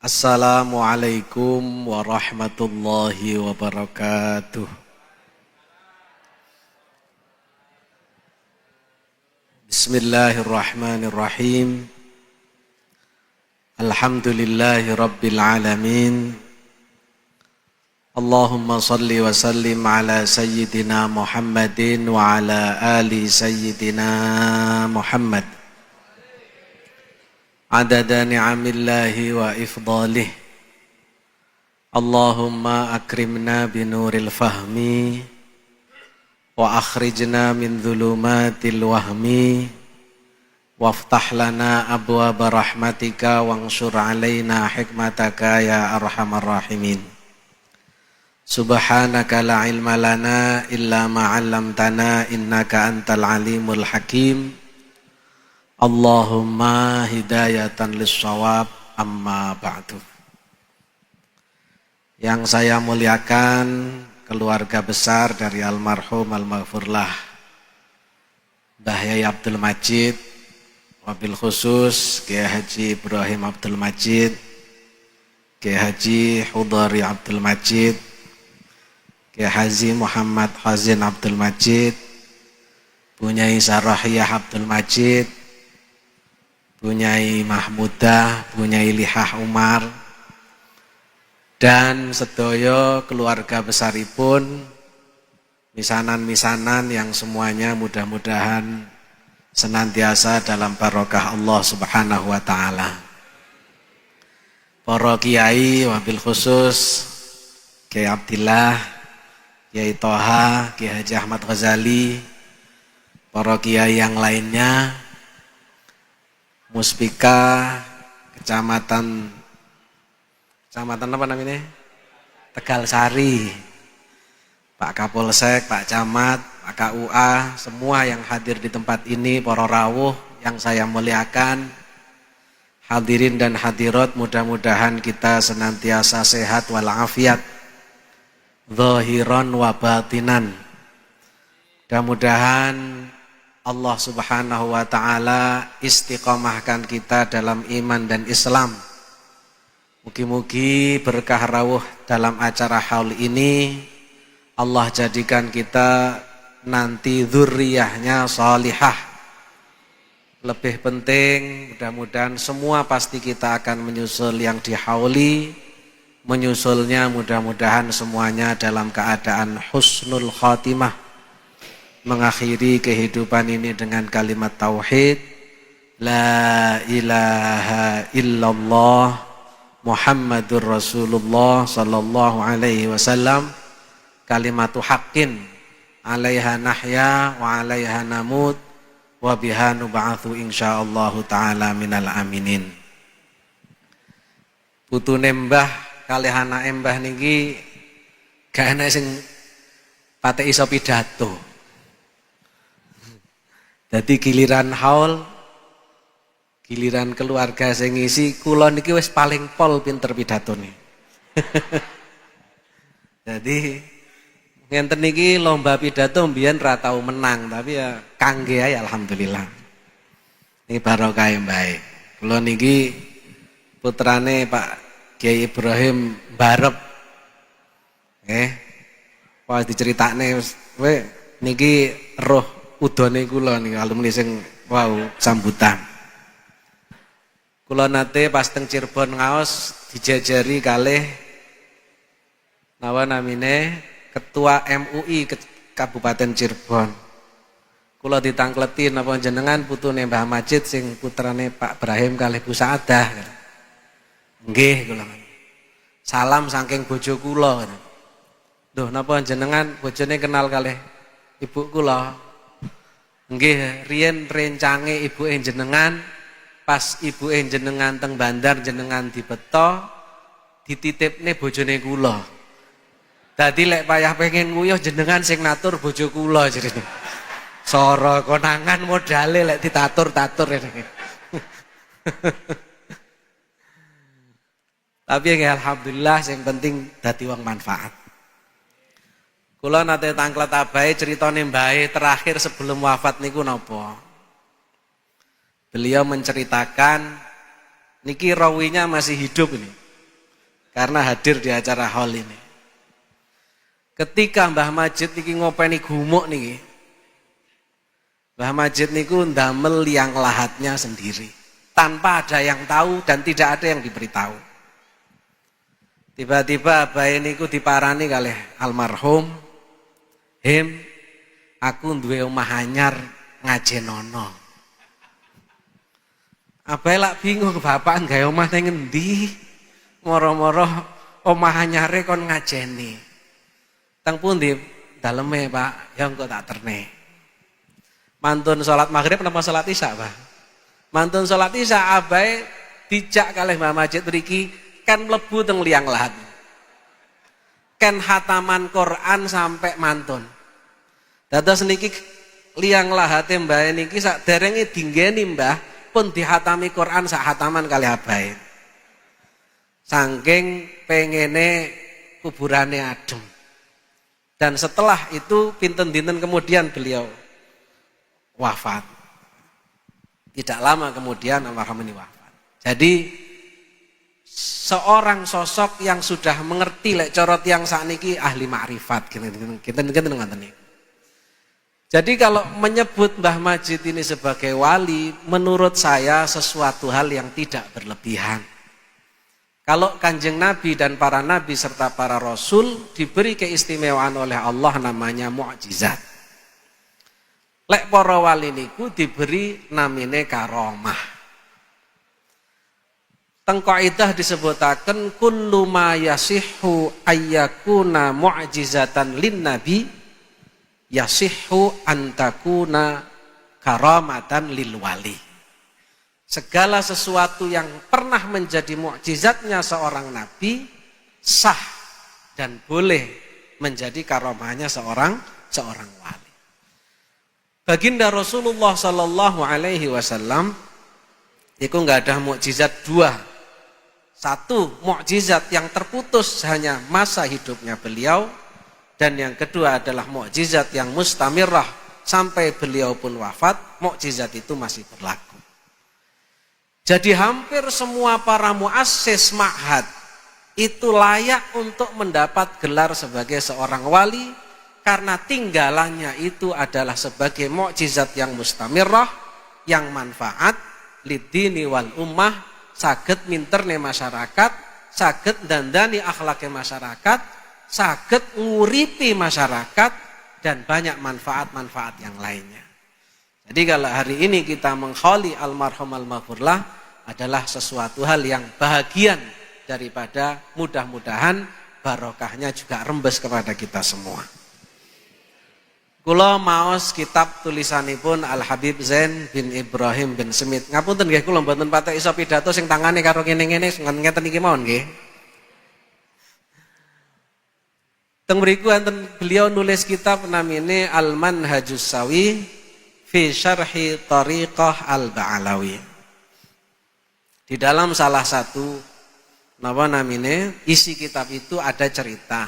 Assalamualaikum warahmatullahi wabarakatuh. Bismillahirrahmanirrahim. Alhamdulillahi rabbil alamin. Allahumma salli wa sallim ala sayyidina Muhammadin wa ala ali sayyidina Muhammad. Adada ni'amillahi wa ifdalih. Allahumma akrimna binuril fahmi wa akhrijna min dhulumatil wahmi waftah lana abwaba rahmatika wansur alaina hikmataka ya arhamar rahimin. Subhanaka la ilma lana illa ma 'allamtana innaka antal alimul hakim. Allahumma hidayatan lis-shawab amma ba'du. Yang saya muliakan keluarga besar dari almarhum al-maghfurlah Mbah Yai Abdul Majid, wabil khusus Kiai Haji Ibrahim Abdul Majid, Kiai Haji Hudari Abdul Majid, Kiai Haji Muhammad Hazin Abdul Majid, Bunyai Sarahiyah Abdul Majid, Bunyai Mahmudah, Bunyai Lihah Umar, dan sedaya keluarga besaripun, misanan-misanan yang semuanya mudah-mudahan senantiasa dalam barokah Allah Subhanahu wa taala. Para kiai wabil khusus Kiai Abdillah, Kiai Toha, Kiai Haji Ahmad Ghazali, para kiai yang lainnya, Muspika Kecamatan apa namanya? Tegal Sari, Pak Kapolsek, Pak Camat, Pak KUA, semua yang hadir di tempat ini, para rawuh yang saya muliakan, hadirin dan hadirat, mudah-mudahan kita senantiasa sehat walafiat, zahiran wa batinan. Mudah-mudahan Allah Subhanahu wa ta'ala istiqomahkan kita dalam iman dan Islam. Mugi-mugi berkah rawuh dalam acara haul ini Allah jadikan kita nanti dzurriyyahnya shalihah. Lebih penting, mudah-mudahan semua pasti kita akan menyusul yang dihauli. Menyusulnya mudah-mudahan semuanya dalam keadaan husnul khatimah, mengakhiri kehidupan ini dengan kalimat tauhid, la ilaha illallah Muhammadur Rasulullah sallallahu alaihi wasallam, kalimatu haqqin, alaiha nahya wa alaiha namut wa biha nub'atsu insyaallah taala minal aminin. Putune mbah kalih anake mbah niki gak enak sing patek iso pidato. Jadi giliran haul, giliran keluarga sing ngisi, kula niki wis paling pol pinter pidatone. Jadi ngenten niki lomba pidato mbiyen ra tau menang, tapi ya kangge ae alhamdulillah. Ini barokah mbae. Kula niki putrane Pak Kiai Ibrahim Barep. Pas diceritakne kowe niki roh udane kula nih alumni sing wow sambutan. Kula nate pas teng Cirebon ngaos dijajari kalih nawa namine Ketua MUI Kabupaten Cirebon. Kula ditangkleti napa jenengan putune Mbah Majid sing putrane Pak Ibrahim kalih Bu Saadah. Nggih kula. Salam saking bojo kula. Duh napa jenengan bojone kenal kalih ibu kula? Nggih, riyen rencange ibuke jenengan pas ibuke jenengan teng bandar jenengan dibeto dititipne bojone kula. Dadi lek payah pengen nguyuh jenengan sing natur bojo kula jerene. Sora konangan modale lek ditatur-tatur ini. Tapi ya alhamdulillah yang penting dadi wong manfaat. Kula nate tangklet abahe critane mbahe terakhir sebelum wafat niku napa? Beliau menceritakan niki rawinya masih hidup ini. karena hadir di acara hall ini. Ketika Mbah Majid niki ngopeni gumuk niki, Mbah Majid niku ndamel liang lahatnya sendiri tanpa ada yang tahu dan tidak ada yang diberitahu. Tiba-tiba abahe niku diparani kalih almarhum, "Him, aku duwe omah anyar ngajenono." Abahe lak bingung, bapak gawe omah ning endi? Moro-moro omah anyare kon ngajeni. Teng pundi? Daleme, Pak. Ya engko tak terne. Mantun salat maghrib napa salat isya, Pak? Mantun salat isya abahe dijak kalih Mbah Majid mriki kan mlebu teng liang lahat. Kan hataman Quran sampai mantun. Dados niki liang lahate Mbah niki sak derenge dinggeni Mbah pun dihatami Quran sak hataman kali abahe. Saking pengene kuburane adem. Dan setelah itu pinten dinten kemudian beliau wafat. Tidak lama kemudian almarhum ini wafat. Jadi seorang sosok yang sudah mengerti lek cara tiyang sakniki ahli makrifat kinten ngoten niku. Jadi kalau menyebut Mbah Majid ini sebagai wali, menurut saya sesuatu hal yang tidak berlebihan. Kalau Kanjeng Nabi dan para nabi serta para rasul diberi keistimewaan oleh Allah namanya mukjizat. Lek para wali niku diberi namine karomah. Teng kaidah disebutaken kullu ma yasihhu ayyakuna mu'jizatan lin nabi yasihhu antakuna karamatan lil wali. Segala sesuatu yang pernah menjadi mukjizatnya seorang nabi sah dan boleh menjadi karamahnya seorang wali. Baginda Rasulullah sallallahu alaihi wasallam itu enggak ada mukjizat dua. Satu, mukjizat yang terputus hanya masa hidupnya beliau. Dan yang kedua adalah mukjizat yang mustamirrah sampai beliau pun wafat, mukjizat itu masih berlaku. Jadi hampir semua para muassis ma'had itu layak untuk mendapat gelar sebagai seorang wali karena tinggalannya itu adalah sebagai mukjizat yang mustamirrah, yang manfaat lidini wal ummah, saged minterne masyarakat, saged dandani akhlake masyarakat, saged nguripi masyarakat dan banyak manfaat-manfaat yang lainnya. Jadi kalau hari ini kita mengkholi almarhum al-maghfurlah adalah sesuatu hal yang bahagian daripada mudah-mudahan barokahnya juga rembes kepada kita semua. Kula maos kitab tulisanipun Al Habib Zain bin Ibrahim bin Semit. Ngapunten nggih kula mboten patek iso pidato sing tangane karo ngene-ngene ngeten iki mawon nggih. Teng mriku enten beliau nulis kitab namine Al Manhajus Sawi fi Syarhi Thariqah Al Ba'alawi. Di dalam salah satu napa namine isi kitab itu ada cerita.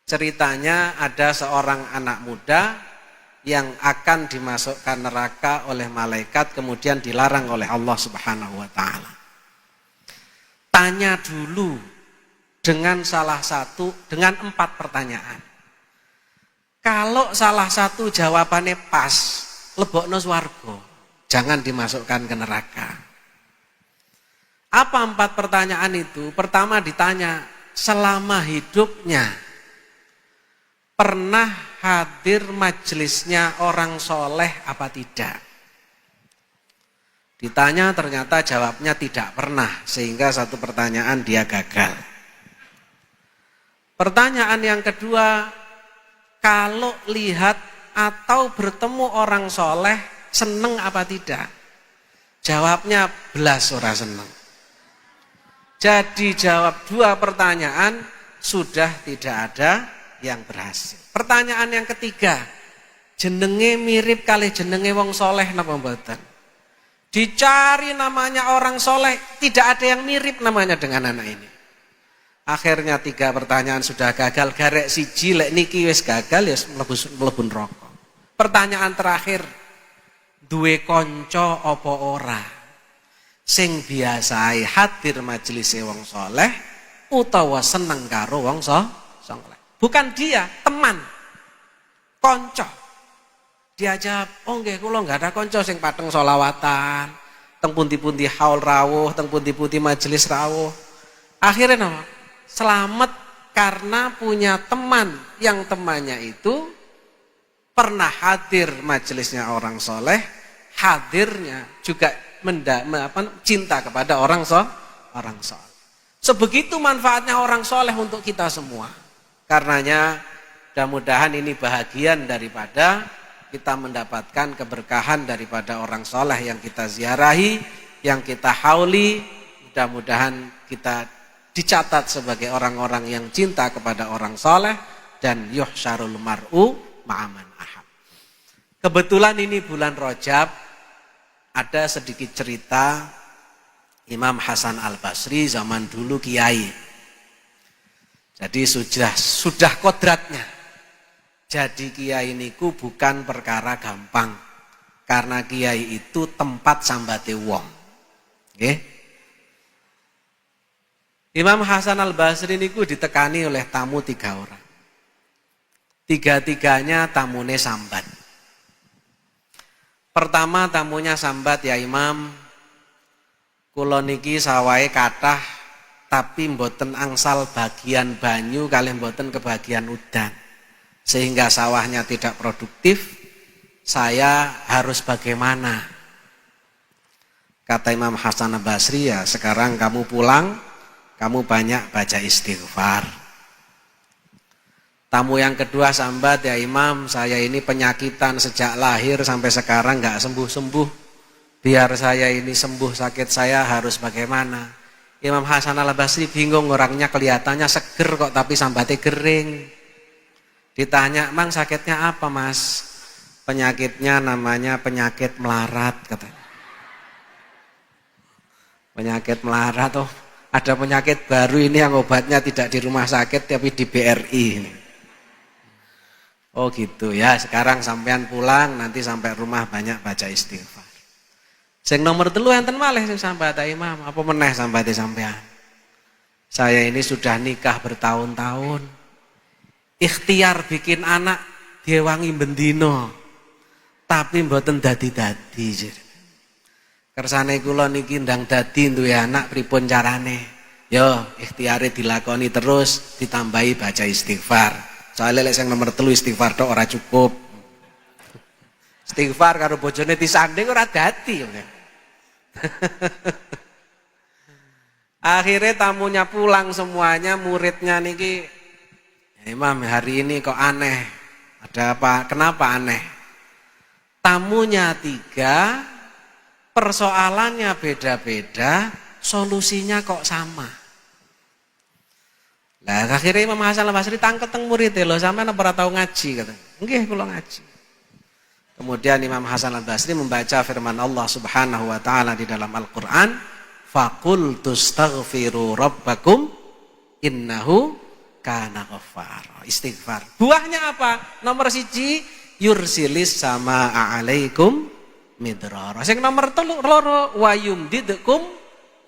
Ceritanya ada seorang anak muda yang akan dimasukkan neraka oleh malaikat kemudian dilarang oleh Allah Subhanahu wa taala. Tanya dulu dengan dengan 4 pertanyaan. Kalau salah satu jawabannya pas, lebokno swarga, jangan dimasukkan ke neraka. Apa 4 pertanyaan itu? Pertama ditanya, selama hidupnya pernah hadir majelisnya orang soleh apa tidak? Ditanya ternyata jawabnya tidak pernah, sehingga satu pertanyaan dia gagal. Pertanyaan yang kedua, kalau lihat atau bertemu orang soleh, seneng apa tidak? Jawabnya belas ora seneng. Jadi jawab 2 pertanyaan, sudah tidak ada yang berhasil. Pertanyaan yang ketiga, jenenge mirip kali jenenge wong soleh napa mboten? Dicari namanya orang soleh, tidak ada yang mirip namanya dengan anak ini. Akhirnya 3 pertanyaan sudah gagal, garek siji lek niki wis gagal ya mlebu neraka. Pertanyaan terakhir, duwe kanca apa ora? Sing biasae hadir majelis wong saleh utawa seneng karo wong saleh. Bukan dia, teman, konco. Diajak, oh nggih kula enggak ada konco sing pateng selawatan, teng pundi-pundi haul rawuh, teng pundi-pundi majelis rawuh. Akhirnya apa? Selamat karena punya teman yang temannya itu pernah hadir majelisnya orang soleh, hadirnya juga cinta kepada orang soleh. Sebegitu manfaatnya orang soleh untuk kita semua. Karenanya mudah-mudahan ini bahagian daripada kita mendapatkan keberkahan daripada orang soleh yang kita ziarahi, yang kita hauli. Mudah-mudahan kita dicatat sebagai orang-orang yang cinta kepada orang soleh dan yuhsyarul mar'u ma'aman ahab. Kebetulan ini bulan Rajab, ada sedikit cerita Imam Hasan Al-Basri zaman dulu kiai. Jadi sudah kodratnya. Jadi kiai niku bukan perkara gampang. Karena kiai itu tempat sambate wong. Nggih. Imam Hasan Al-Basri niku ditekani oleh tamu 3 orang. 3-tiganya tamune sambat. Pertama tamunya sambat, ya Imam, kula niki sawahe kathah tapi mboten angsal bagian banyu kalih mboten kebagian udan. Sehingga sawahnya tidak produktif. Saya harus bagaimana? Kata Imam Hasan Al-Basri, ya sekarang kamu pulang, kamu banyak baca istighfar. Tamu yang kedua sambat, ya Imam, saya ini penyakitan sejak lahir sampai sekarang nggak sembuh-sembuh. Biar saya ini sembuh sakit saya harus bagaimana? Imam Hasan Al-Basri bingung, orangnya kelihatannya seger kok tapi sambatnya kering. Ditanya, "Mang sakitnya apa, Mas?" "Penyakitnya namanya penyakit melarat," katanya. Penyakit melarat, oh ada penyakit baru ini yang obatnya tidak di rumah sakit tapi di BRI. Oh gitu ya, sekarang sampean pulang, nanti sampai rumah banyak baca istighfar. Sing nomor 3 enten malih sing sambat Imam, apa meneh sambate sampean? Saya ini sudah nikah bertahun-tahun. Ikhtiar bikin anak diewangi bendino. Tapi mboten dadi-dadi. Kersane kula niki ndang dadi duwe anak pripun carane? Yo, ikhtiare dilakoni terus, ditambahi baca istighfar. Soalnya lek sing nomor 3 istighfar tok ora cukup. Istighfar karo bojone disanding ora dadi. Akhirnya tamunya pulang semuanya, muridnya niki, "Imam, hari ini kok aneh. Ada apa? Kenapa aneh?" Tamunya 3, persoalannya beda-beda, solusinya kok sama. Lah akhirnya Imam Hasan Al-Basri tangket teng murid lho, sampean ora tau ngaji katanya. Nggih kula ngaji. Kemudian Imam Hasan Al-Basri membaca firman Allah Subhanahu wa taala di dalam Al-Qur'an, "Faqultu astaghfiru rabbakum innahu kana ghaffara." Istighfar. Buahnya apa? Nomor 1, yursilis sama alaikum midrara. Sing nomor 2 wa yumdidkum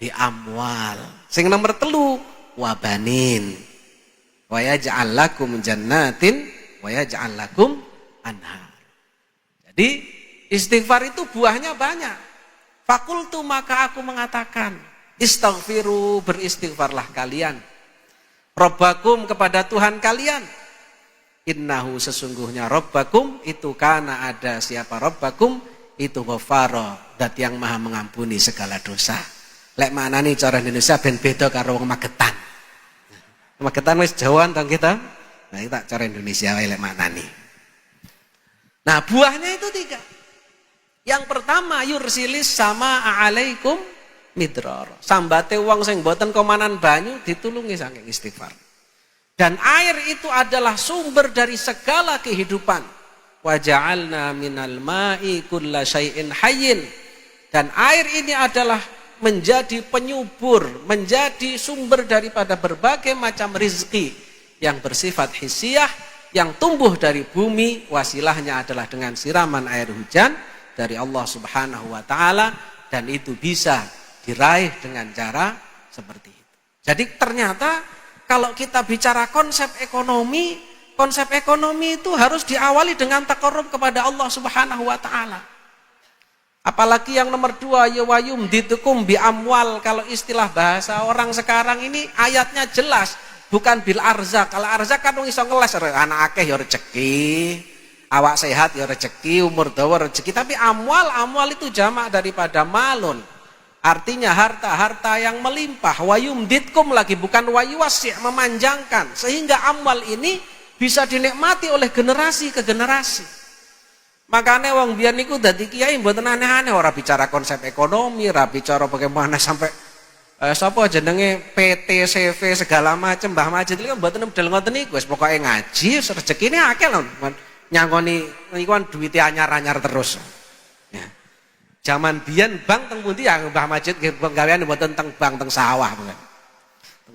bi amwal. Sing nomor 3 wa banin. Wa yaj'al lakum jannatin wa yaj'al lakum anhar. Jadi istighfar itu buahnya banyak. Fakultu, maka aku mengatakan, istaghfiru, beristighfarlah kalian. Rabbakum, kepada Tuhan kalian. Innahu, sesungguhnya Rabbakum itu kana ada siapa Rabbakum itu ghafara, dat yang maha mengampuni segala dosa. Lek maknane cara Indonesia ben beda karo wong Magetan. Magetan wis Jawa tong kita. Nah, kita cara Indonesia wae lek maknane. Nah, buahnya itu 3. Yang pertama, yursilis sama alaikum midrar. Sambate wong sing mboten komanan banyu ditulungi saking istighfar. Dan air itu adalah sumber dari segala kehidupan. Wa ja'alna minal ma'i kulla syai'in hayyin. Dan air ini adalah menjadi penyubur, menjadi sumber daripada berbagai macam rizki yang bersifat hissiyah, yang tumbuh dari bumi. Wasilahnya adalah dengan siraman air hujan dari Allah Subhanahu wa ta'ala. Dan itu bisa diraih dengan cara seperti itu. Jadi ternyata kalau kita bicara konsep ekonomi itu harus diawali dengan taqarrub kepada Allah Subhanahu wa taala. Apalagi yang nomor 2, ya wayumditukum bi amwal. Kalau istilah bahasa orang sekarang ini ayatnya jelas, bukan bil arzak. Kalau arzak kan wong iso ngeles, anak akeh ya rezeki, awak sehat ya rezeki, umur dawa rezeki. Tapi amwal itu jamak daripada malun. Artinya harta yang melimpah. Wayumditkum lagi, bukan wayuwasi', memanjangkan. Sehingga amwal ini bisa dinikmati oleh generasi ke generasi. Makanya wong biyen niku dadi kiai mboten aneh-aneh, ora bicara konsep ekonomi, ora bicara bagaimana sampai sapa jenenge PT, CV segala macam, Mbah Majid iki mboten medal ngoten niku, wis pokoke ngaji, rezekine akeh lho. Nyangkoni niku kan duwite anyar-anyar terus. Ya. Zaman biyen bank teng pundi ya Mbah Majid penggawean mboten teng bank, teng sawah bukan.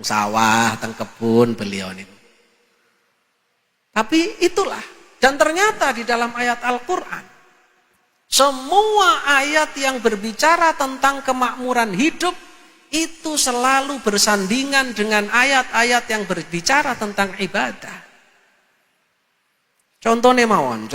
Teng sawah, teng kebun beliau niku. Tapi itulah. Dan ternyata di dalam ayat Al-Quran, semua ayat yang berbicara tentang kemakmuran hidup, itu selalu bersandingan dengan ayat-ayat yang berbicara tentang ibadah. Contohnya mawon.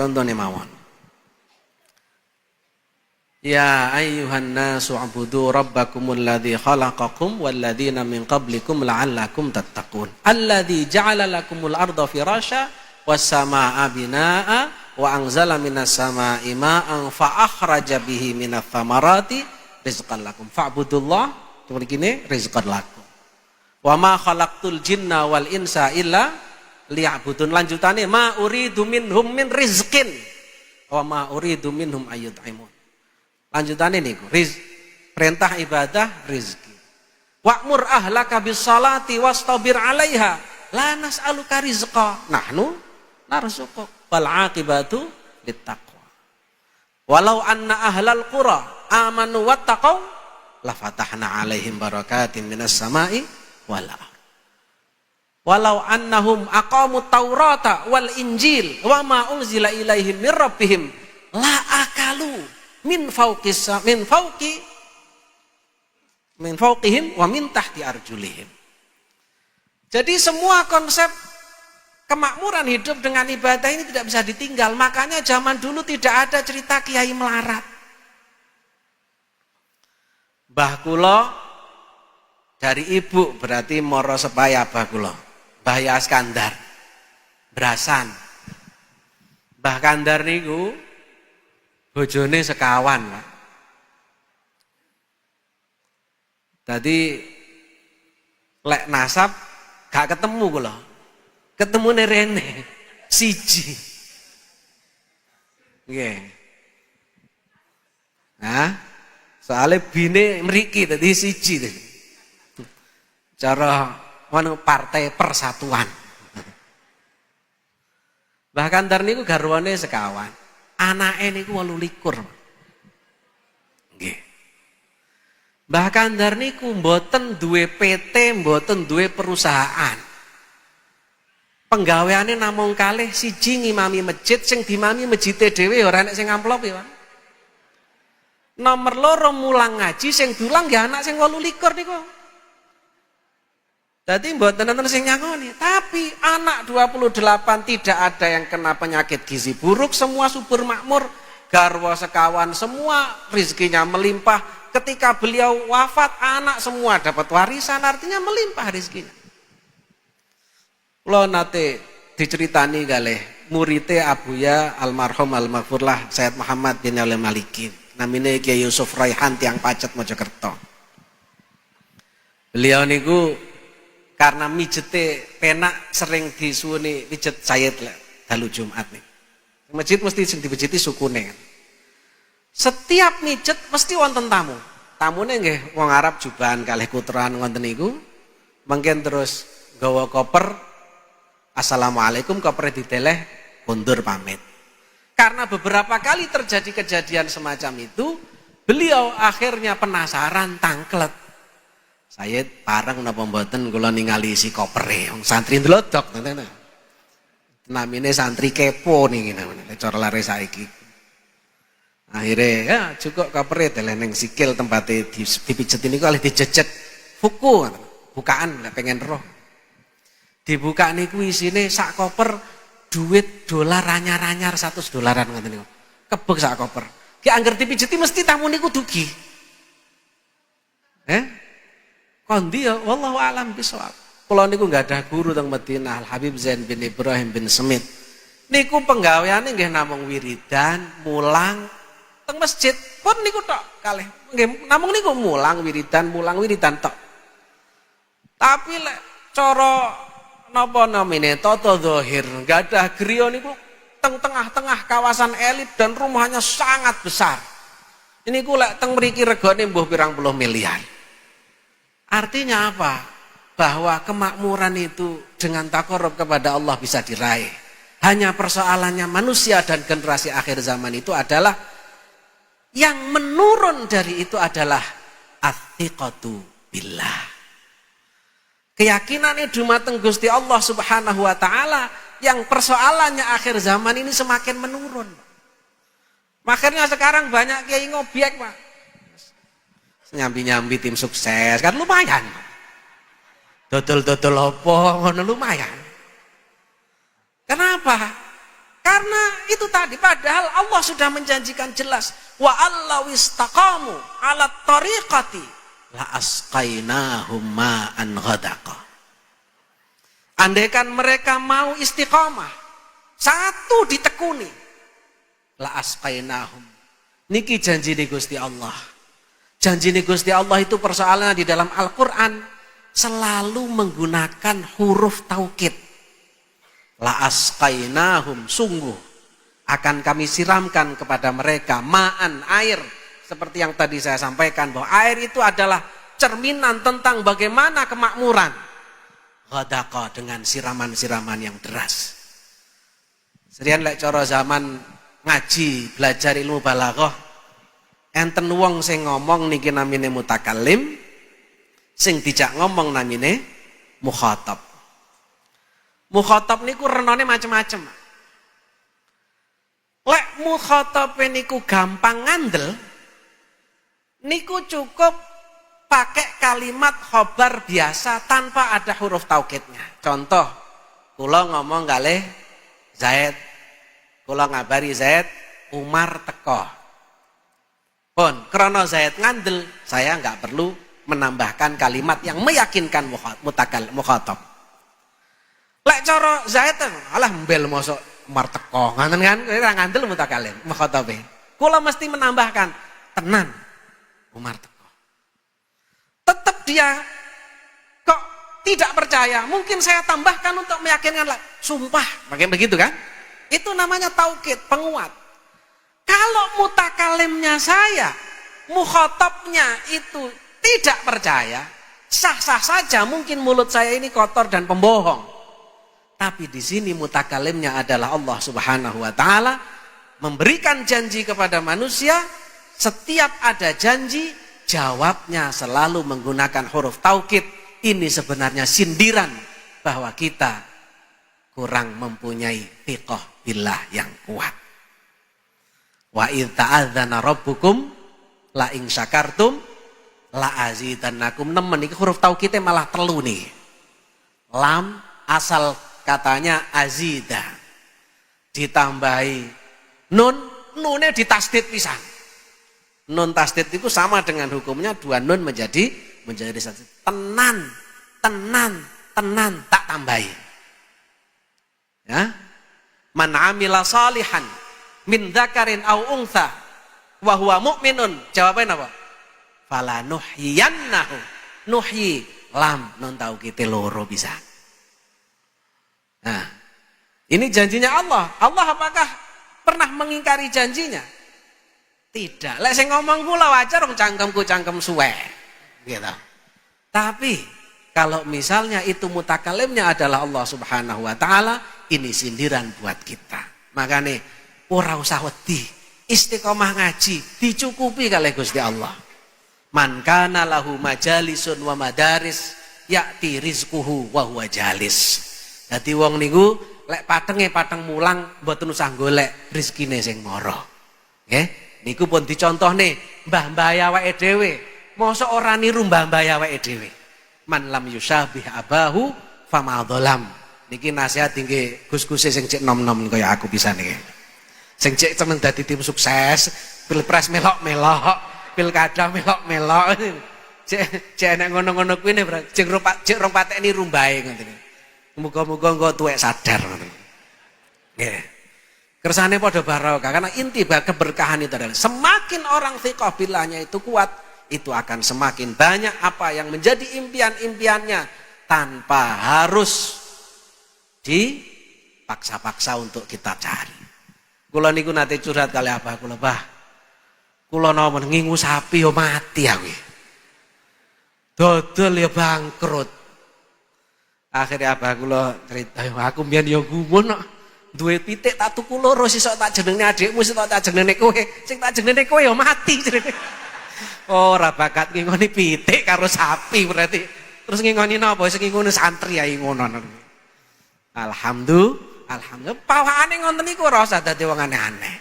Ya ayyuhan nasu abudu rabbakumul ladzi khalaqakum wal ladzina min qablikum la'allakum tattaqun. Alladzi ja'ala lakumul arda firasya was-samaa'a binaa'a wa anzala minas samaa'i maa'an fa akhraja bihi minats thamarati rizqan lakum fa'budullah begini rizqan lakum wa ma khalaqtul jinna wal insa illa liya'budun. Lanjutane ma uridu minhum min rizqin wa ma uridu minhum ayyut'imun. Lanjutane niku perintah ibadah rizki. Wa'mur ahlaka bis salati wastabir 'alaiha la nas'aluka rizqa nahnu narzuquk wal 'aqibatu littaqwa. Walau anna ahlal qura amanu wattaqau la fatahna 'alaihim barakatin minas sama'i wal ardh. Walau annahum aqamut taurata wal injil wa ma unzila ilaihim mir rabbihim la akalu min fawqihim wa min tahti arjulihim. Jadi semua konsep kemakmuran hidup dengan ibadah ini tidak bisa ditinggal. Makanya zaman dulu tidak ada cerita kiai melarat. Mbah kula dari ibu berarti moro sepaya mbah kula. Mbah Yaskandar Brasan. Mbah Kandar niku bojone sekawan, Pak. Tadi lek nasab gak ketemu kula. Ketemune rene siji. Nggih. Nah, soalnya bine mriki tadi siji. Cara mana Partai Persatuan. Bahkan Kandar niku garwane sekawan. Anake niku 28. Nggih. Mbah Kandar niku mboten duwe PT, mboten duwe perusahaan. Penggaweane namung kalih, siji ngimami masjid, sing dimami masjide dhewe ora enek sing amplop ya. Nomor 2 mulang ngaji, sing dulang ya anak sing 28 niku. Dadi mboten nenten sing nyangoni, tapi anak 28 tidak ada yang kena penyakit gizi buruk, semua subur makmur, garwa sekawan semua rezekinya melimpah. Ketika beliau wafat, anak semua dapat warisan, artinya melimpah rezekinya. Lo nate diceritani kalih murite abuya almarhum almaghfurlah Sayyid Muhammad bin Ali Malikin. Namine Kiai Yusuf Raihan tiang Pacet Mojokerto. Beliau niku karena mijete penak sering disuwuni pijet Sayyid dalu Jumat nih. Masjid mesti sing dipijeti sukune. Setiap mijet mesti wonten tamu. Tamune nggih wong Arab jubahan kalih kuteran wonten niku. Mangken terus gawa koper. Assalamualaikum, koper diteleh, mundur pamit. Karena beberapa kali terjadi kejadian semacam itu, beliau akhirnya penasaran tangklet. Sayyid pareng napa mboten kula ningali isi kopere, wong santri ndlodok ngoten. Namine santri kepo niki namanya, cara lare saiki. Akhirnya ya cukup kopere deleh ning sikil tempate dipijet niku kalih dijejet fuku. bukaan lek pengen roh. Dibuka niku isine sak koper duit dolar anyar-anyar $100 ngoten niku. Kebek sak koper. Ki angger dipijeti mesti tamu niku dugi. Kondi ya wallahu alam bisawab. Kula niku enggak ada guru teng Madinah, Al Habib Zain bin Ibrahim bin Semit. Niku penggaweane nggih namung wiridan, mulang teng masjid. Pun niku tok kalih. Nggih namung niku mulang wiridan tok. Tapi lek cara napa namine tata zahir gadah griya niku teng tengah-tengah kawasan elit dan rumahnya sangat besar. Ini ku lek teng mriki regane mbuh pirang puluh miliar. Artinya apa? Bahwa kemakmuran itu dengan takarrub kepada Allah bisa diraih. Hanya persoalannya manusia dan generasi akhir zaman itu adalah yang menurun dari itu adalah ats-thiqatu billah. Keyakinan dumateng Gusti Allah Subhanahu wa taala yang persoalannya akhir zaman ini semakin menurun. Makanya sekarang banyak kiai ngobyek, Pak. Nyambi-nyambi tim sukses kan lumayan. Dodol-dodol apa ngono lumayan. Kenapa? Karena itu tadi padahal Allah sudah menjanjikan jelas wa allawistaqamu 'ala tariqati la asqainahum ma'an ghadaqa. Andaikan mereka mau istiqamah, satu ditekuni, la asqainahum. Niki janji di Gusti Allah. Janji di Gusti Allah itu persoalannya di dalam Al-Qur'an selalu menggunakan huruf taukid. La asqainahum, sungguh akan kami siramkan kepada mereka ma'an, air. Seperti yang tadi saya sampaikan bahwa air itu adalah cerminan tentang bagaimana kemakmuran. Ghadaqa, dengan siraman-siraman yang deras. Serian lek cara zaman ngaji, belajar ilmu balaghah, enten wong sing ngomong niki namine mutakallim, sing dijak ngomong namine mukhatab. Mukhatab niku renane macem-macem. Lek mukhatab niku gampang ngandel, niku cukup pakai kalimat khobar biasa tanpa ada huruf taukidnya. Contoh, kula ngomong kalih Zaid, kula ngabari Zaid, Umar teko. Pun, krana Zaid ngandel, saya nggak perlu menambahkan kalimat yang meyakinkan mukhatab. Lek cara Zaid, alah mbel mosok Umar teko, ngoten kan? Ora ngandel mukhatabe. Kula mesti menambahkan tenan Umar teko. Tetap dia kok tidak percaya, mungkin saya tambahkan untuk meyakinkan lah. Sumpah, bagaimana begitu kan? Itu namanya taukid, penguat. Kalau mutakalimnya saya, mukhatabnya itu tidak percaya, sah-sah saja mungkin mulut saya ini kotor dan pembohong. Tapi di sini mutakalimnya adalah Allah Subhanahu wa taala memberikan janji kepada manusia, setiap ada janji jawabnya selalu menggunakan huruf taukid. Ini sebenarnya sindiran bahwa kita kurang mempunyai thiqah billah yang kuat. Wa idz ta'adzana rabbukum la in syakartum la azidannakum. Nemen iki huruf taukidnya malah telu nih. Lam asal katanya azida, ditambahi nun, nunnya ditasdid pisan. Nun tasdid itu sama dengan hukumnya dua nun menjadi satu. Tenan, tak tambahi. Ya. Man amila salihan min dzakarin au untha wa huwa mu'minun. Jawabannya apa? Fala nuhyiyannahu. Nuhyi lam nun taukite loro bisa. Nah, ini janjinya Allah. Allah apakah pernah mengingkari janjinya? Tidak. Lek sing ngomong kula wajar wong cangkemku cangkem suwe. Gitu. Tapi kalau misalnya itu mutakalimnya adalah Allah Subhanahu wa taala, ini sindiran buat kita. Makanya ora usah wedi, istiqomah ngaji dicukupi kalih Gusti Allah. Man kana lahu majalisun wa madaris ya'ti rizquhu wa huwa jalis. Dadi wong niku lek pateng mulang mboten usah golek rezekine sing mara. Nggih, niku pun dicontohne mbah-mbah awake dhewe. Mosok ora niru mbah-mbah awake dhewe. Man lam yusyabih abahu fama dzalam. Niki nasihat tinggi gus-guse sing cek nom-nom kaya aku pisan niki. Sing cek temen dadi tim sukses, pilpres melok-melok, pilkada melok-melok. Cek enek ngono-ngono kuwi ne, cek rong pateni rumbahe ngoten. Muga-muga engko tuwek sadar ngoten. Nggih. Kersane padha barokah karena inti keberkahan itu adalah semakin orang thiqah billahnya itu kuat, itu akan semakin banyak apa yang menjadi impian-impiannya tanpa harus dipaksa-paksa untuk kita cari. Kula niku nate curhat kali abah kula, Bah. Kula napa ngingu sapi yo mati aku. Dodol ya bangkrut. Akhirnya abah kula cerita, aku mbiyen yo gumun kok. Duwe pitik tak tuku loro sesuk tak jenenge adikmu, sesuk tak jenenge kowe. Sing tak jenenge kowe yo mati jenenge. Ora bakat ngingoni pitik karo sapi berarti. Terus ngingoni napa? Sing ngingoni santri ae ngono. Alhamdulillah, pawakane ngoten niku ora usah dadi wong aneh-aneh.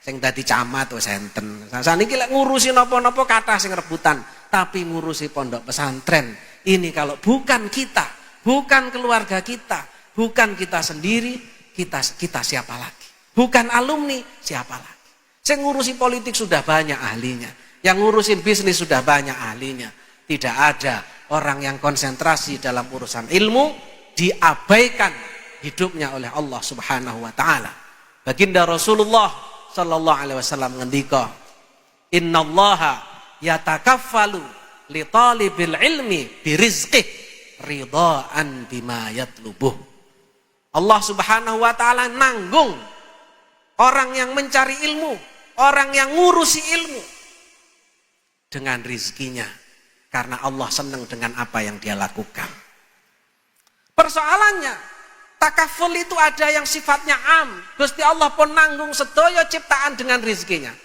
Sing dadi camat wis enten. Saniki lek ngurusi napa-napa kathah sing rebutan, tapi ngurusi pondok pesantren ini kalau bukan kita, bukan keluarga kita, bukan kita sendiri, kita siapa lagi? Bukan alumni, siapa lagi? Sing ngurusi politik sudah banyak ahlinya, yang ngurusin bisnis sudah banyak ahlinya. Tidak ada orang yang konsentrasi dalam urusan ilmu diabaikan hidupnya oleh Allah Subhanahu wa taala. Baginda Rasulullah sallallahu alaihi wasallam ngendika, "Innallaha yatakaffalu li talibil ilmi birizqih ridhaan bima yatlubuh." Allah Subhanahu wa taala nanggung orang yang mencari ilmu, orang yang ngurusi ilmu dengan rizkinya karena Allah senang dengan apa yang dia lakukan. Persoalannya takaful itu ada yang sifatnya am. Gusti Allah pun nanggung sedaya ciptaan dengan rizkinya.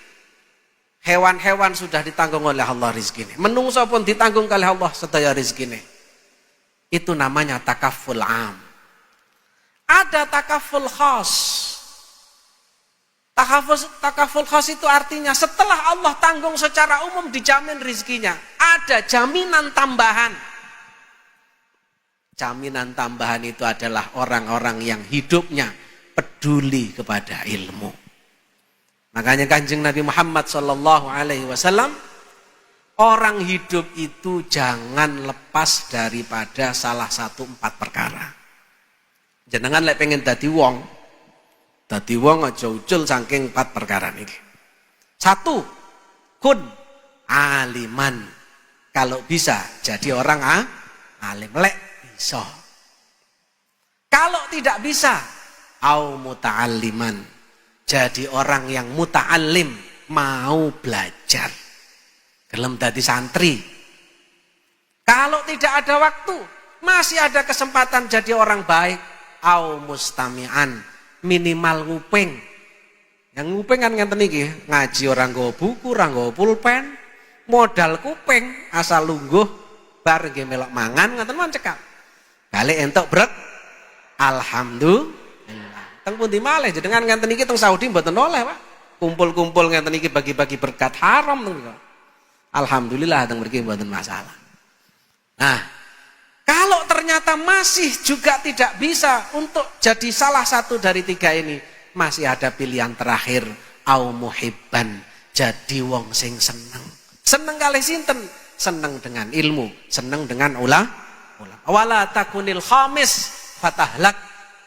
Hewan-hewan sudah ditanggung oleh Allah rizkinya. Menungso pun ditanggung oleh Allah sedaya rizkinya. Itu namanya takaful am. Ada takaful khas. Takaful khas itu artinya setelah Allah tanggung secara umum dijamin rizkinya. Ada jaminan tambahan. Jaminan tambahan itu adalah orang-orang yang hidupnya peduli kepada ilmu. Makanya Kanjeng Nabi Muhammad sallallahu alaihi wasallam, orang hidup itu jangan lepas daripada salah satu 4 perkara. Jenengan lek pengen dadi wong aja ucul saking 4 perkara niki. 1, kun aliman. Kalau bisa jadi orang alim. Lek bisa. Kalau tidak bisa, au muta'alliman. Jadi orang yang muta'allim, mau belajar. Gelem dadi santri. Kalau tidak ada waktu, masih ada kesempatan jadi orang baik, au mustami'an, minimal nguping. Yang nguping kan ngenten iki, ngaji orang nggawa buku, orang nggawa pulpen, modal kuping, asal lungguh bar nggih melok mangan ngoten mawon cekap. Balik entuk brek. Alhamdulillah. Teng pundi malih jenengan ngenten iki teng Saudi mboten oleh, Pak. Kumpul-kumpul ngenten iki bagi-bagi berkat haram teng. Alhamdulillah teng mriki mboten masalah. Nah, kalau ternyata masih juga tidak bisa untuk jadi salah satu dari 3 ini, masih ada pilihan terakhir, au muhibban, jadi wong sing seneng. Seneng kalih sinten? Seneng dengan ilmu, seneng dengan ulama. Wala takunil khamis fatahlak.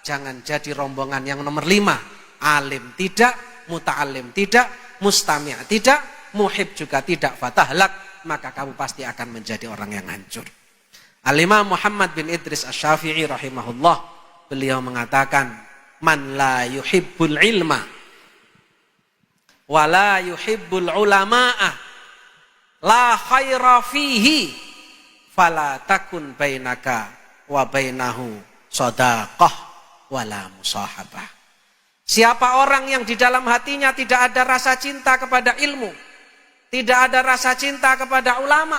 Jangan jadi rombongan yang nomor 5. Alim tidak, muta'alim tidak, mustami' tidak, muhib juga tidak, fatahlak. Maka kamu pasti akan menjadi orang yang hancur. Al-Imam Muhammad bin Idris Asy-Syafi'i rahimahullah, beliau mengatakan, man la yuhibbul ilma wa la yuhibbul ulama'a la khaira fihi fala takun bainaka wa bainahu shadaqah wala musahabah. Siapa orang yang di dalam hatinya tidak ada rasa cinta kepada ilmu, tidak ada rasa cinta kepada ulama,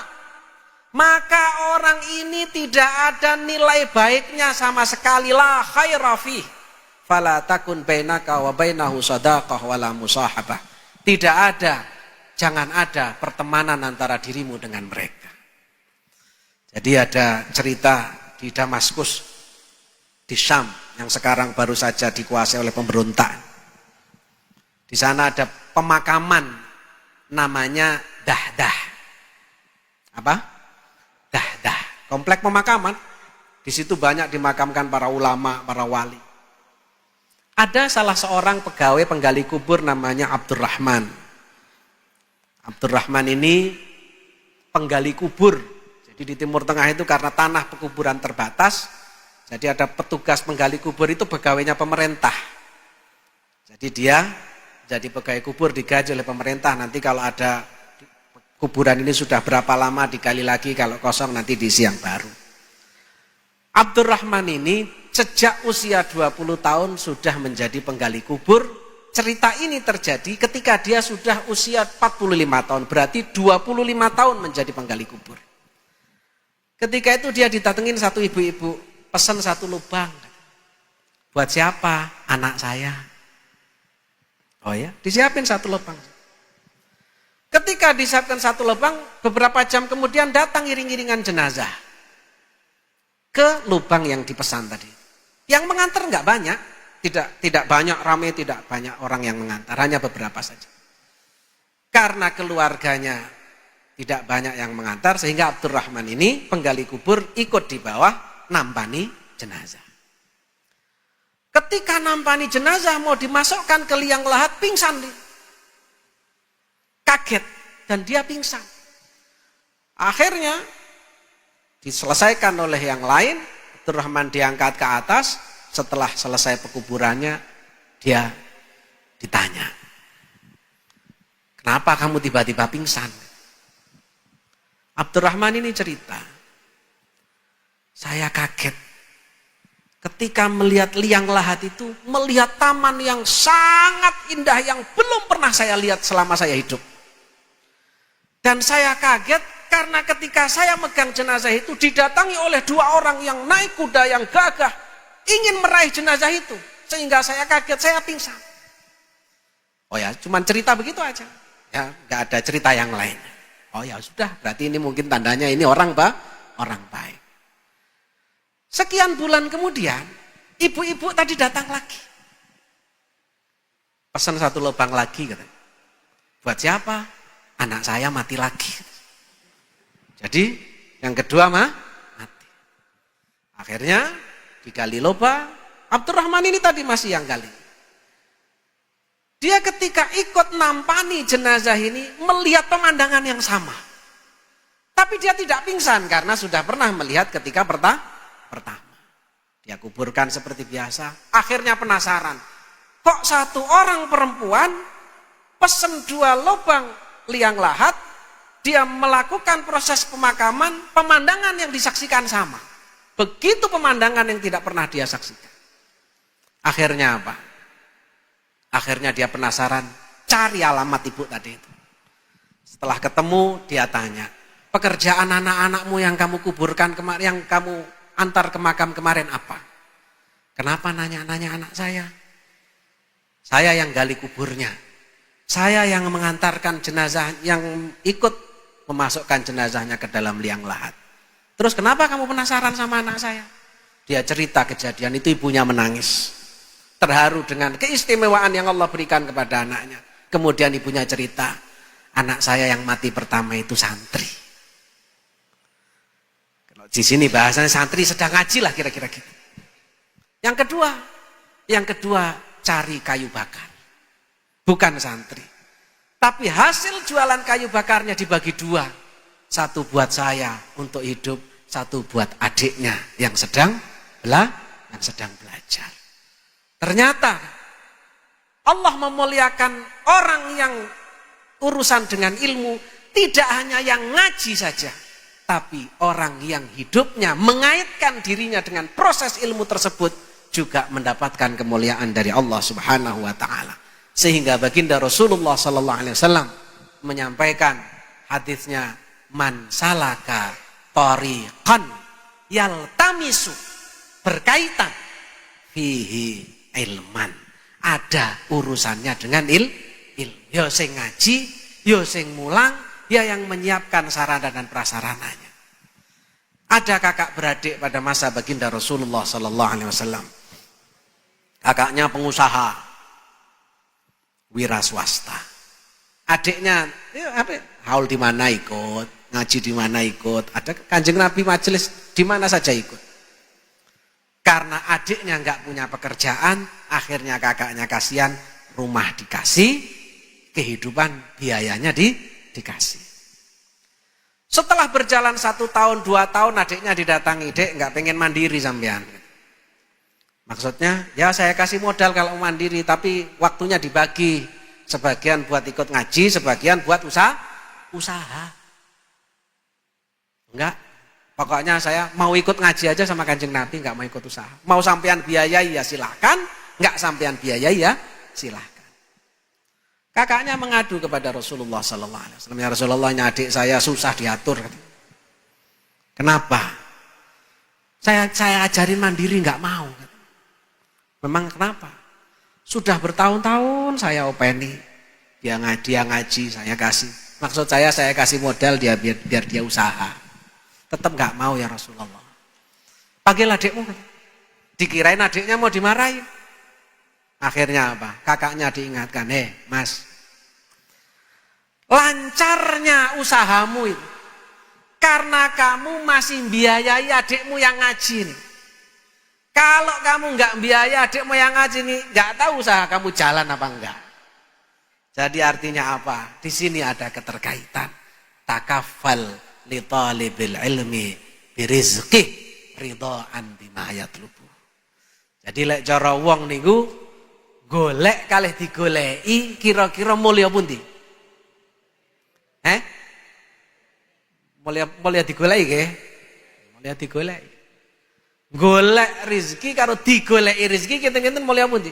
maka orang ini tidak ada nilai baiknya sama sekali. La khaira fih fala takun bainaka wa bainahu shadaqah wala musahabah. Tidak ada, jangan ada pertemanan antara dirimu dengan mereka. Jadi ada cerita di Damaskus, di Syam, yang sekarang baru saja dikuasai oleh pemberontak. Di sana ada pemakaman namanya Dahdah. Apa? Dahdah. Komplek pemakaman. Di situ banyak dimakamkan para ulama, para wali. Ada salah seorang pegawai penggali kubur namanya Abdurrahman. Abdurrahman ini penggali kubur. Jadi di Timur Tengah itu karena tanah pekuburan terbatas, jadi ada petugas penggali kubur itu pegawainya pemerintah. Jadi dia jadi pegawai kubur digaji oleh pemerintah. Nanti kalau ada kuburan ini sudah berapa lama digali lagi, kalau kosong nanti diisi yang baru. Abdurrahman ini sejak usia 20 tahun sudah menjadi penggali kubur. Cerita ini terjadi ketika dia sudah usia 45 tahun, berarti 25 tahun menjadi penggali kubur. Ketika itu dia didatengin satu ibu-ibu, pesan satu lubang. Buat siapa? Anak saya. Oh ya, disiapin satu lubang. Ketika disiapkan satu lubang, beberapa jam kemudian datang iring-iringan jenazah ke lubang yang dipesan tadi. Yang mengantar enggak banyak, tidak banyak ramai, tidak banyak orang yang mengantar, hanya beberapa saja. Karena keluarganya tidak banyak yang mengantar, sehingga Abdurrahman ini penggali kubur ikut di bawah nampani jenazah. Ketika nampani jenazah mau dimasukkan ke liang lahat, pingsan dia. Kaget dan dia pingsan. Akhirnya diselesaikan oleh yang lain, Abdurrahman diangkat ke atas. Setelah selesai pekuburannya, dia ditanya, kenapa kamu tiba-tiba pingsan? Abdurrahman ini cerita, saya kaget ketika melihat liang lahat itu, melihat taman yang sangat indah yang belum pernah saya lihat selama saya hidup. Dan saya kaget karena ketika saya megang jenazah itu didatangi oleh dua orang yang naik kuda yang gagah, ingin meraih jenazah itu, sehingga saya kaget, saya pingsan. Oh ya, cuman cerita begitu aja. Ya, nggak ada cerita yang lain. Oh ya sudah, berarti ini mungkin tandanya ini orang baik. Sekian bulan kemudian, ibu-ibu tadi datang lagi. Pesan satu lubang lagi, katanya. Buat siapa? Anak saya mati lagi. Jadi yang kedua mati. Akhirnya digali lubang. Abdurrahman ini tadi masih yang gali. Dia ketika ikut nampani jenazah ini melihat pemandangan yang sama. Tapi dia tidak pingsan karena sudah pernah melihat ketika pertama. Dia kuburkan seperti biasa. Akhirnya penasaran. Kok satu orang perempuan pesen 2 lubang liang lahat, dia melakukan proses pemakaman, pemandangan yang disaksikan sama. Begitu pemandangan yang tidak pernah dia saksikan. Akhirnya apa? Akhirnya dia penasaran, cari alamat ibu tadi itu. Setelah ketemu, dia tanya, pekerjaan anak-anakmu yang kamu kuburkan kemarin, yang kamu antar ke makam kemarin apa? Kenapa nanya-nanya anak saya? Saya yang gali kuburnya. Saya yang mengantarkan jenazah, yang ikut memasukkan jenazahnya ke dalam liang lahat. Terus kenapa kamu penasaran sama anak saya? Dia cerita kejadian itu, ibunya menangis. Terharu dengan keistimewaan yang Allah berikan kepada anaknya. Kemudian ibunya cerita, anak saya yang mati pertama itu santri. Kalau di sini bahasanya santri sedang ngaji lah kira-kira gitu. Yang kedua cari kayu bakar. Bukan santri. Tapi hasil jualan kayu bakarnya dibagi 2. Satu buat saya untuk hidup, satu buat adiknya yang sedang belajar. Ternyata Allah memuliakan orang yang urusan dengan ilmu, tidak hanya yang ngaji saja, tapi orang yang hidupnya mengaitkan dirinya dengan proses ilmu tersebut juga mendapatkan kemuliaan dari Allah Subhanahu wa taala. Sehingga baginda Rasulullah sallallahu alaihi wasallam menyampaikan hadisnya, man salaka tariqan yaltamisu, berkaitan fihi ilman, ada urusannya dengan ilmu. Ya sing ngaji, ya sing mulang, ya yang menyiapkan sarana dan prasarananya. Ada kakak beradik pada masa baginda Rasulullah sallallahu alaihi wasallam. Kakaknya pengusaha wira swasta. Adiknya haul di mana ikut, ngaji di mana ikut, ada Kanjeng Nabi majelis di mana saja ikut. Karena adiknya enggak punya pekerjaan, akhirnya kakaknya kasihan, rumah dikasih, kehidupan biayanya dikasih. Setelah berjalan 1 tahun, 2 tahun, adiknya didatangi, "Dek, enggak pengen mandiri sampean." Maksudnya, ya saya kasih modal kalau mandiri, tapi waktunya dibagi. Sebagian buat ikut ngaji, sebagian buat usaha. Enggak, pokoknya saya mau ikut ngaji aja sama Kanjeng Nabi, enggak mau ikut usaha. Mau sampean biayai ya silakan, enggak sampean biayai ya silakan. Kakaknya mengadu kepada Rasulullah sallallahu alaihi wasallam, "Ya Rasulullah, adik saya susah diatur." "Kenapa?" Saya ajarin mandiri enggak mau." "Memang kenapa?" "Sudah bertahun-tahun saya openi, dia ngaji, saya kasih. Maksud saya kasih modal dia biar dia usaha. Tetap enggak mau ya Rasulullah." "Panggil adikmu." Dikirain adiknya mau dimarahin. Akhirnya apa? Kakaknya diingatkan, "Mas, lancarnya usahamu itu karena kamu masih biayai adikmu yang ngaji nih. Kalau kamu enggak biayai adikmu yang ngaji nih, enggak tahu usaha kamu jalan apa enggak." Jadi artinya apa? Di sini ada keterkaitan. Takaffal li talibil ilmi birizqih ridhaan bima yatlubu. Jadi lek cara wong niku golek kalih digoleki kira-kira mulya pundi? Mulya digoleki nggih. Mulya digoleki. Golek rezeki karo digoleki rezeki kinten-kinten mulya pundi?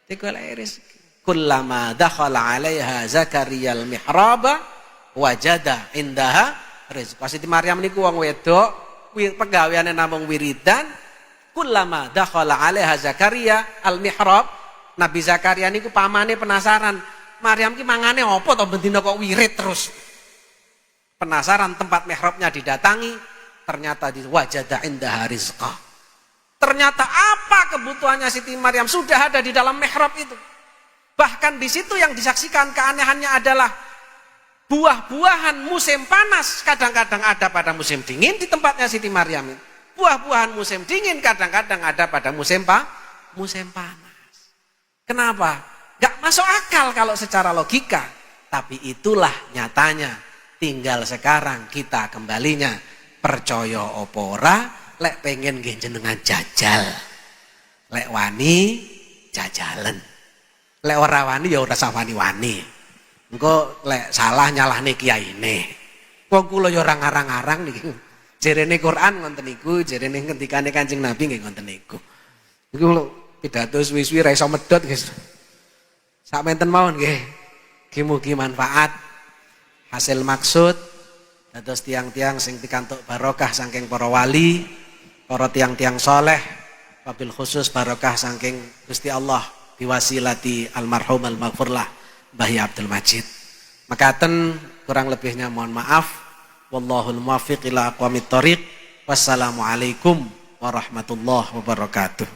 Digoleki rezeki. Kullama dakhala 'alaiha Zakaria al-mihraba wajada indaha rizqa. Siti Maryam niku wong wedok, pegaweane namung wiridan. Kullama dakhala 'alaiha Zakaria al-mihrab, Nabi Zakaria niku pamane penasaran, Maryam ki mangane apa to bendina kok wirid terus. Penasaran, tempat mihrabnya didatangi, ternyata wajada indaha rizqa. Ternyata apa kebutuhannya Siti Maryam sudah ada di dalam mihrab itu. Bahkan di situ yang disaksikan keanehannya adalah buah-buahan musim panas kadang-kadang ada pada musim dingin di tempatnya Siti Maryam itu. Buah-buahan musim dingin kadang-kadang ada pada musim panas. Kenapa? Gak masuk akal kalau secara logika. Tapi itulah nyatanya. Tinggal sekarang kita kembalinya percaya apa ora, lek pengen nggih jenengan jajal. Lek wani jajalan. Lek ora wani ya ora sawani-wani. Engko lek salah nyalahne kiyaine. Wong kula ya ora ngarang-arang niki. Jerene Quran ngoten niku, jerene ngendikane Kanjeng Nabi nggih ngoten niku. Niku lho pidato suwi-suwi ra iso medhot, guys. Sak menten mawon nggih. Mugi-mugi manfaat, hasil maksud dados tiang-tiang sing pikantuk barokah saking para wali, para tiang-tiang soleh, wabil khusus barokah saking Gusti Allah biwasilati almarhum al-maghfurlah Mbah Abdul Majid. Makaten kurang lebihnya mohon maaf. Wallahul muwaffiq ila aqwamit thoriq. Wassalamualaikum warahmatullahi wabarakatuh.